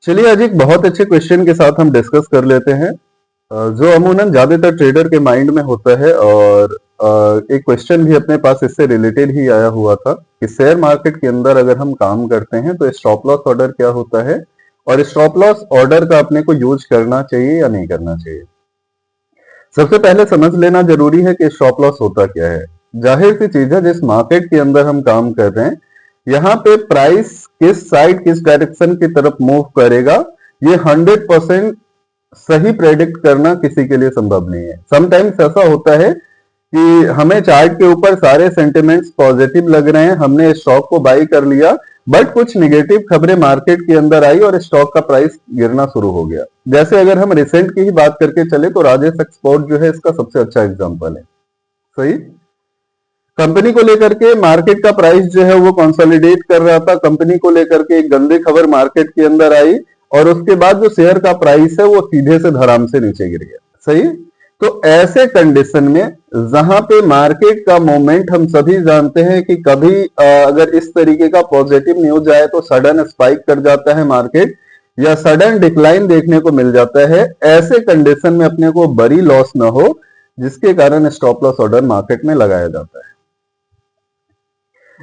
चलिए आज एक बहुत अच्छे क्वेश्चन के साथ हम डिस्कस कर लेते हैं जो अमूमन ज्यादातर ट्रेडर के माइंड में होता है और एक क्वेश्चन भी अपने पास इससे रिलेटेड ही आया हुआ था कि शेयर मार्केट के अंदर अगर हम काम करते हैं तो स्टॉप लॉस ऑर्डर क्या होता है और स्टॉप लॉस ऑर्डर का अपने को यूज करना चाहिए या नहीं करना चाहिए। सबसे पहले समझ लेना जरूरी है कि स्टॉप लॉस होता क्या है। जाहिर सी चीज है, जिस मार्केट के अंदर हम काम कर रहे हैं यहाँ पे प्राइस किस साइड किस डायरेक्शन की तरफ मूव करेगा ये 100% सही प्रेडिक्ट करना किसी के लिए संभव नहीं है। समटाइम्स ऐसा होता है कि हमें चार्ट के ऊपर सारे सेंटिमेंट्स पॉजिटिव लग रहे हैं, हमने स्टॉक को बाई कर लिया, बट कुछ निगेटिव खबरें मार्केट के अंदर आई और स्टॉक का प्राइस गिरना शुरू हो गया। जैसे अगर हम रिसेंट की ही बात करके चले तो राजेश एक्सपोर्ट जो है इसका सबसे अच्छा एग्जांपल है। सही, कंपनी को लेकर के मार्केट का प्राइस जो है वो कंसोलिडेट कर रहा था, कंपनी को लेकर के एक गंदी खबर मार्केट के अंदर आई और उसके बाद जो शेयर का प्राइस है वो सीधे से धड़ाम से नीचे गिर गया। सही, तो ऐसे कंडीशन में जहां पे मार्केट का मोमेंट हम सभी जानते हैं कि कभी अगर इस तरीके का पॉजिटिव न्यूज आए तो सडन स्पाइक कर जाता है मार्केट या सडन डिक्लाइन देखने को मिल जाता है। ऐसे कंडीशन में अपने को बड़ी लॉस ना हो जिसके कारण स्टॉप लॉस ऑर्डर मार्केट में लगाया जाता है।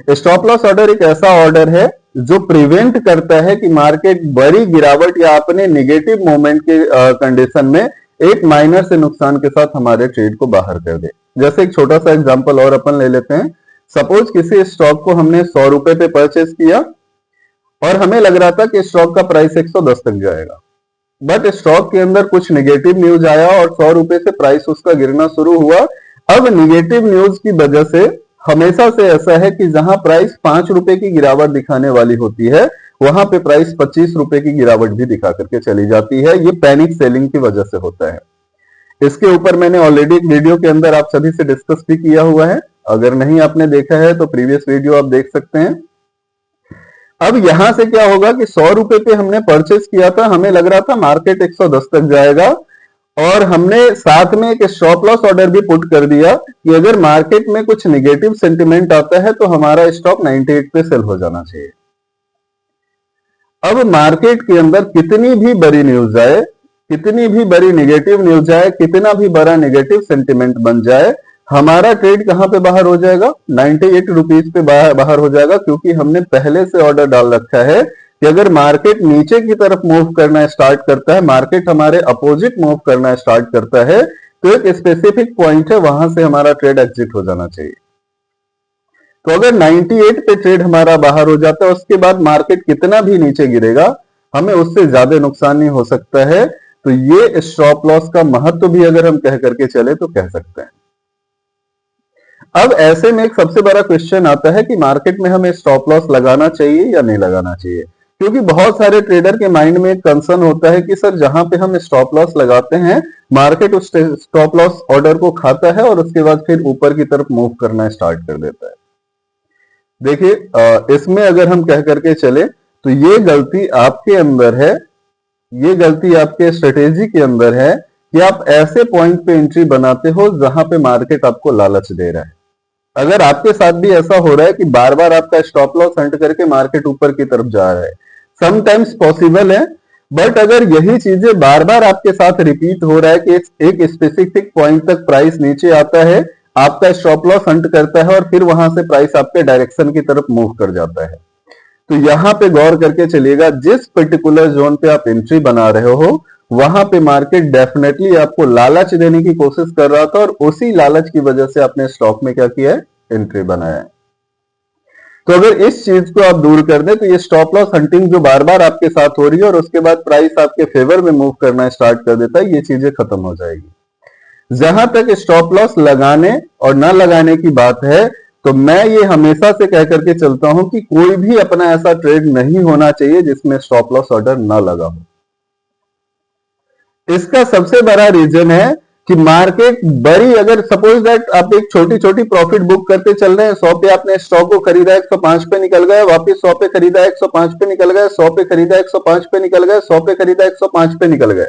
स्टॉप लॉस ऑर्डर एक ऐसा ऑर्डर है जो प्रिवेंट करता है कि मार्केट बड़ी गिरावट या अपने निगेटिव मोमेंट के कंडीशन में एक माइनर से नुकसान के साथ हमारे ट्रेड को बाहर कर दे। जैसे एक छोटा सा एग्जांपल और अपन ले लेते हैं। सपोज किसी स्टॉक को हमने 100 रुपए पे परचेस किया और हमें लग रहा था कि स्टॉक का प्राइस 110 तक जाएगा, बट स्टॉक के अंदर कुछ निगेटिव न्यूज आया और 100 रुपए से प्राइस उसका गिरना शुरू हुआ। अब निगेटिव न्यूज की वजह से हमेशा से ऐसा है कि जहां प्राइस 5 रुपए की गिरावट दिखाने वाली होती है वहां पे प्राइस 25 रुपए की गिरावट भी दिखा करके चली जाती है। ये पैनिक सेलिंग की वजह से होता है। इसके ऊपर मैंने ऑलरेडी एक वीडियो के अंदर आप सभी से डिस्कस भी किया हुआ है, अगर नहीं आपने देखा है तो प्रीवियस वीडियो आप देख सकते हैं। अब यहां से क्या होगा कि 100 रुपए पे हमने परचेस किया था, हमें लग रहा था मार्केट 110 तक जाएगा और हमने साथ में एक स्टॉप लॉस ऑर्डर भी पुट कर दिया कि अगर मार्केट में कुछ निगेटिव सेंटिमेंट आता है तो हमारा स्टॉक 98 पे सेल हो जाना चाहिए। अब मार्केट के अंदर कितनी भी बड़ी न्यूज आए, कितनी भी बड़ी निगेटिव न्यूज आए, कितना भी बड़ा निगेटिव सेंटिमेंट बन जाए, हमारा ट्रेड कहां पे बाहर हो जाएगा? 98 रुपीज पे बाहर हो जाएगा, क्योंकि हमने पहले से ऑर्डर डाल रखा है कि अगर मार्केट नीचे की तरफ मूव करना स्टार्ट करता है, मार्केट हमारे अपोजिट मूव करना स्टार्ट करता है, तो एक स्पेसिफिक पॉइंट है वहां से हमारा ट्रेड एग्जिट हो जाना चाहिए। तो अगर 98 पे ट्रेड हमारा बाहर हो जाता है, उसके बाद मार्केट कितना भी नीचे गिरेगा हमें उससे ज्यादा नुकसान नहीं हो सकता है। तो ये स्टॉप लॉस का महत्व भी अगर हम कह करके चले तो कह सकते हैं। अब ऐसे में एक सबसे बड़ा क्वेश्चन आता है कि मार्केट में हमें स्टॉप लॉस लगाना चाहिए या नहीं लगाना चाहिए, क्योंकि बहुत सारे ट्रेडर के माइंड में एक कंसर्न होता है कि सर जहां पे हम स्टॉप लॉस लगाते हैं मार्केट उस स्टॉप लॉस ऑर्डर को खाता है और उसके बाद फिर ऊपर की तरफ मूव करना स्टार्ट कर देता है। देखिए इसमें अगर हम कह करके चले तो ये गलती आपके अंदर है, ये गलती आपके स्ट्रेटेजी के अंदर है कि आप ऐसे पॉइंट पे एंट्री बनाते हो जहां पे मार्केट आपको लालच दे रहा है। अगर आपके साथ भी ऐसा हो रहा है कि बार बार आपका स्टॉप लॉस हंट करके मार्केट ऊपर की तरफ जा रहा है, समटाइम्स पॉसिबल है, बट अगर यही चीजें बार बार आपके साथ रिपीट हो रहा है कि एक स्पेसिफिक पॉइंट तक प्राइस नीचे आता है, आपका स्टॉप लॉस हंट करता है और फिर वहां से प्राइस आपके डायरेक्शन की तरफ मूव कर जाता है, तो यहां पे गौर करके चलिएगा जिस पर्टिकुलर जोन पे आप एंट्री बना रहे हो वहां पे मार्केट डेफिनेटली आपको लालच देने की कोशिश कर रहा था और उसी लालच की वजह से आपने स्टॉक में क्या किया है? एंट्री बनाया है। तो अगर इस चीज को आप दूर कर दें तो ये स्टॉप लॉस हंटिंग जो बार बार आपके साथ हो रही है और उसके बाद प्राइस आपके फेवर में मूव करना स्टार्ट कर देता है, ये चीजें खत्म हो जाएगी। जहां तक स्टॉप लॉस लगाने और ना लगाने की बात है तो मैं ये हमेशा से कह करके चलता हूं कि कोई भी अपना ऐसा ट्रेड नहीं होना चाहिए जिसमें स्टॉप लॉस ऑर्डर ना लगा हो। इसका सबसे बड़ा रीजन है कि मार्केट बड़ी, अगर सपोज दैट आप एक छोटी छोटी प्रॉफिट बुक करते चल रहे हैं, 100 पे आपने स्टॉक को खरीदा 105 पे निकल गए, वापस 100 पे खरीदा 105 पे निकल गए, 100 पे खरीदा 105 पे निकल गए, 100 पे खरीदा 105 पे निकल गए।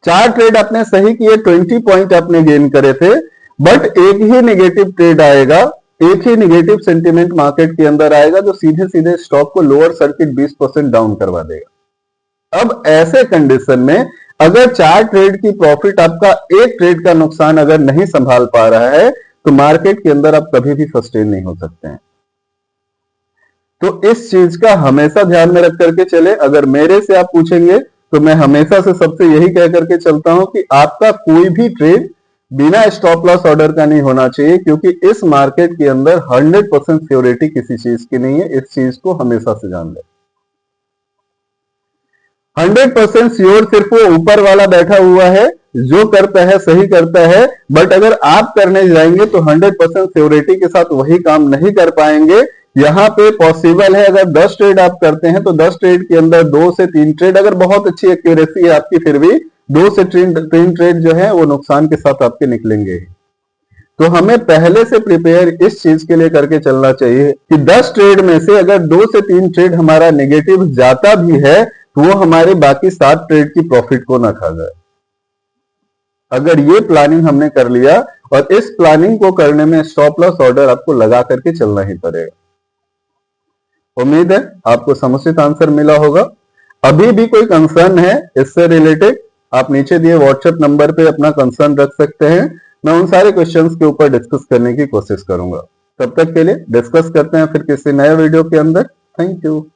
4 ट्रेड आपने सही किए, 20 पॉइंट आपने गेन करे थे, बट एक ही नेगेटिव ट्रेड आएगा, एक ही नेगेटिव सेंटीमेंट मार्केट के अंदर आएगा जो सीधे सीधे स्टॉक को लोअर सर्किट 20% डाउन करवा देगा। अब ऐसे कंडीशन में अगर 4 ट्रेड की प्रॉफिट आपका एक ट्रेड का नुकसान अगर नहीं संभाल पा रहा है तो मार्केट के अंदर आप कभी भी सस्टेन नहीं हो सकते हैं। तो इस चीज का हमेशा ध्यान में रख करके चले। अगर मेरे से आप पूछेंगे तो मैं हमेशा से सबसे यही कह करके चलता हूं कि आपका कोई भी ट्रेड बिना स्टॉप लॉस ऑर्डर का नहीं होना चाहिए, क्योंकि इस मार्केट के अंदर 100% सिक्योरिटी किसी चीज की नहीं है। इस चीज को हमेशा से जान ले। 100% श्योर सिर्फ वो ऊपर वाला बैठा हुआ है जो करता है सही करता है, बट अगर आप करने जाएंगे तो 100% सिक्योरिटी के साथ वही काम नहीं कर पाएंगे। यहां पे पॉसिबल है अगर 10 ट्रेड आप करते हैं तो 10 ट्रेड के अंदर 2 से 3 ट्रेड, अगर बहुत अच्छी एक्यूरेसी है आपकी, फिर भी 2 से 3 ट्रेड जो है वो नुकसान के साथ आपके निकलेंगे। तो हमें पहले से प्रिपेयर इस चीज के लिए करके चलना चाहिए कि 10 ट्रेड में से अगर 2 से 3 ट्रेड हमारा नेगेटिव जाता भी है तो वो हमारे बाकी 7 ट्रेड की प्रॉफिट को ना खा जाए। अगर ये प्लानिंग हमने कर लिया, और इस प्लानिंग को करने में स्टॉप लॉस ऑर्डर आपको लगा करके चलना ही पड़ेगा। उम्मीद है आपको समुचित आंसर मिला होगा। अभी भी कोई कंसर्न है इससे रिलेटेड, आप नीचे दिए व्हाट्सएप नंबर पे अपना कंसर्न रख सकते हैं। मैं उन सारे क्वेश्चंस के ऊपर डिस्कस करने की कोशिश करूंगा। तब तक के लिए डिस्कस करते हैं फिर किसी नए वीडियो के अंदर। Thank you.